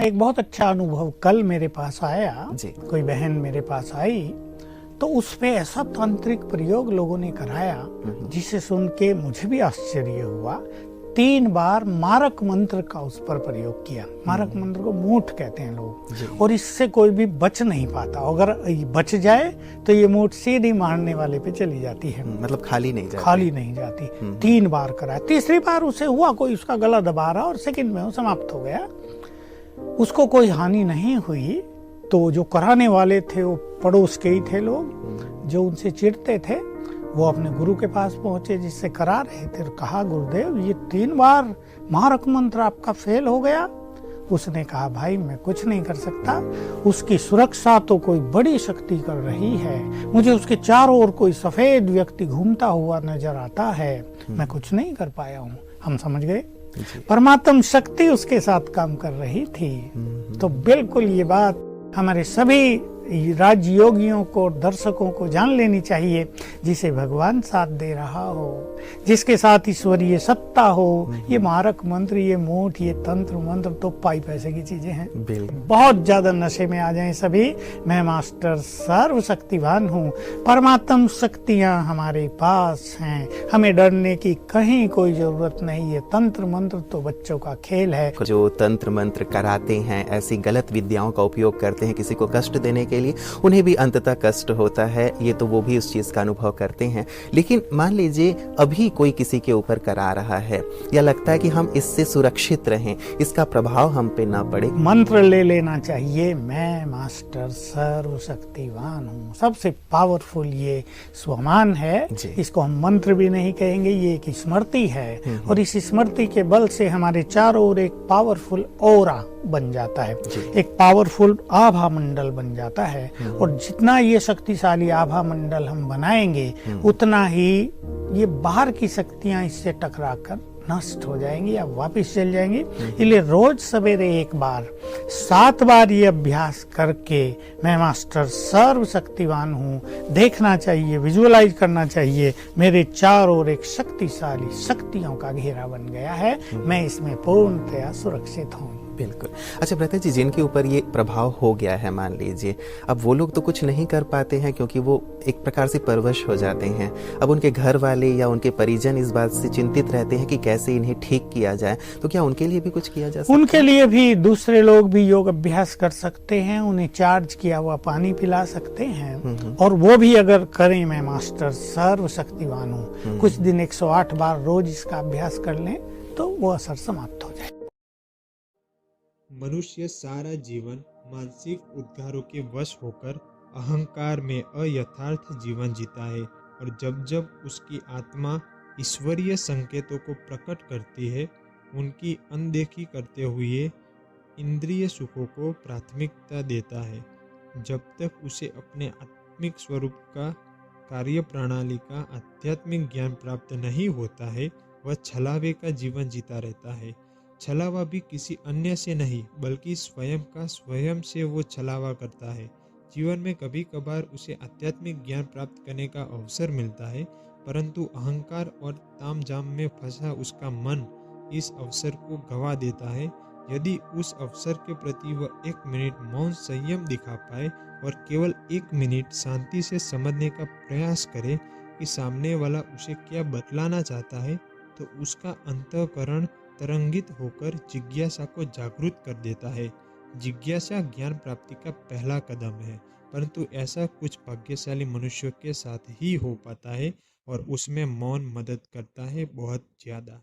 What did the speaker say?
एक बहुत अच्छा अनुभव कल मेरे पास आया जी। कोई बहन मेरे पास आई तो उस पे ऐसा तांत्रिक प्रयोग लोगों ने कराया जिसे सुन के मुझे भी आश्चर्य हुआ। 3 बार मारक मंत्र का उस पर प्रयोग किया। मारक मंत्र को मूठ कहते हैं लोग, और इससे कोई भी बच नहीं पाता। अगर बच जाए तो ये मूठ सीधी मारने वाले पे चली जाती है, मतलब खाली नहीं जाती। 3 बार कराया। तीसरी बार उसे हुआ कोई उसका गला दबा रहा और सेकंड में वो समाप्त हो गया। उसको कोई हानि नहीं हुई। तो जो कराने वाले थे वो पड़ोस के ही थे लोग जो उनसे चिढ़ते थे। वो अपने गुरु के पास पहुंचे जिससे करा रहे थे, और कहा गुरुदेव ये 3 बार मारक मंत्र आपका फेल हो गया। उसने कहा भाई मैं कुछ नहीं कर सकता, उसकी सुरक्षा तो कोई बड़ी शक्ति कर रही है। मुझे उसके चारों ओर कोई सफेद व्यक्ति घूमता हुआ नजर आता है, मैं कुछ नहीं कर पाया हूँ। हम समझ गए परमात्म शक्ति उसके साथ काम कर रही थी। तो बिल्कुल ये बात हमारे सभी राजयोगियों को, दर्शकों को जान लेनी चाहिए। जिसे भगवान साथ दे रहा हो, जिसके साथ ईश्वरीय सत्ता हो, ये मारक मंत्र, ये मूठ, ये तंत्र मंत्र तो पाई पैसे की चीजें हैं। बहुत ज्यादा नशे में आ जाएं सभी। मैं मास्टर सर्वशक्तिवान हूँ, परमात्म शक्तियाँ हमारे पास हैं, हमें डरने की कहीं कोई जरूरत नहीं है। तंत्र मंत्र तो बच्चों का खेल है। जो तंत्र मंत्र कराते हैं, ऐसी गलत विद्याओं का उपयोग करते हैं किसी को कष्ट देने के लिए, उन्हें भी अंततः कष्ट होता है। ये तो वो भी उस चीज का अनुभव करते हैं। लेकिन मान लीजिए अभी कोई किसी के ऊपर करा रहा है, या लगता है कि हम इससे सुरक्षित रहें, इसका प्रभाव हम पे ना पड़े, मंत्र ले लेना चाहिए। मैं मास्टर सर्वशक्तिवान हूँ। सबसे पावरफुल ये स्वमान है। इसको हम मंत्र भी नहीं कहेंगे, ये एक स्मृति है। और इस स्मृति के बल से हमारे चारों ओर एक पावरफुल ऑरा बन जाता है, एक पावरफुल आभा मंडल बन जाता है। और जितना ये शक्तिशाली आभा मंडल हम बनाएंगे उतना ही ये बाहर की शक्तियां इससे टकराकर नष्ट हो जाएंगी या वापस चल जाएंगी। इसलिए रोज सवेरे 1 बार 7 बार ये अभ्यास करके मैं मास्टर सर्वशक्तिवान हूँ देखना चाहिए, विजुअलाइज करना चाहिए। मेरे चारों ओर एक शक्तिशाली शक्तियों का घेरा बन गया है, मैं इसमें पूर्णतया सुरक्षित हूँ। बिल्कुल। अच्छा ब्रता जी, जिनके ऊपर ये प्रभाव हो गया है, मान लीजिए अब वो लोग तो कुछ नहीं कर पाते हैं क्योंकि वो एक प्रकार से परवश हो जाते हैं। अब उनके घर वाले या उनके परिजन इस बात से चिंतित रहते हैं कि कैसे इन्हें ठीक किया जाए, तो क्या उनके लिए भी कुछ किया जा सकता है? उनके लिए भी दूसरे लोग भी योग अभ्यास कर सकते हैं। उन्हें चार्ज किया हुआ पानी पिला सकते हैं, और वो भी अगर करें मैं मास्टर सर्वशक्तिवान हूँ, कुछ दिन 108 बार रोज इसका अभ्यास कर लें तो वो असर समाप्त हो जाए। मनुष्य सारा जीवन मानसिक उद्गारों के वश होकर अहंकार में अयथार्थ जीवन जीता है, और जब जब उसकी आत्मा ईश्वरीय संकेतों को प्रकट करती है, उनकी अनदेखी करते हुए इंद्रिय सुखों को प्राथमिकता देता है। जब तक उसे अपने आत्मिक स्वरूप का, कार्य प्रणाली का आध्यात्मिक ज्ञान प्राप्त नहीं होता है, वह छलावे का जीवन जीता रहता है। छलावा भी किसी अन्य से नहीं बल्कि स्वयं का स्वयं से वो छलावा करता है। जीवन में कभी कभार उसे आध्यात्मिक ज्ञान प्राप्त करने का अवसर मिलता है, परंतु अहंकार और तामझाम में फंसा उसका मन इस अवसर को गवा देता है। यदि उस अवसर के प्रति वह 1 मिनट मौन संयम दिखा पाए और केवल 1 मिनट शांति से समझने का प्रयास करे कि सामने वाला उसे क्या बतलाना चाहता है, तो उसका अंतःकरण तरंगित होकर जिज्ञासा को जागृत कर देता है। जिज्ञासा ज्ञान प्राप्ति का पहला कदम है, परंतु ऐसा कुछ भाग्यशाली मनुष्यों के साथ ही हो पाता है, और उसमें मौन मदद करता है बहुत ज्यादा।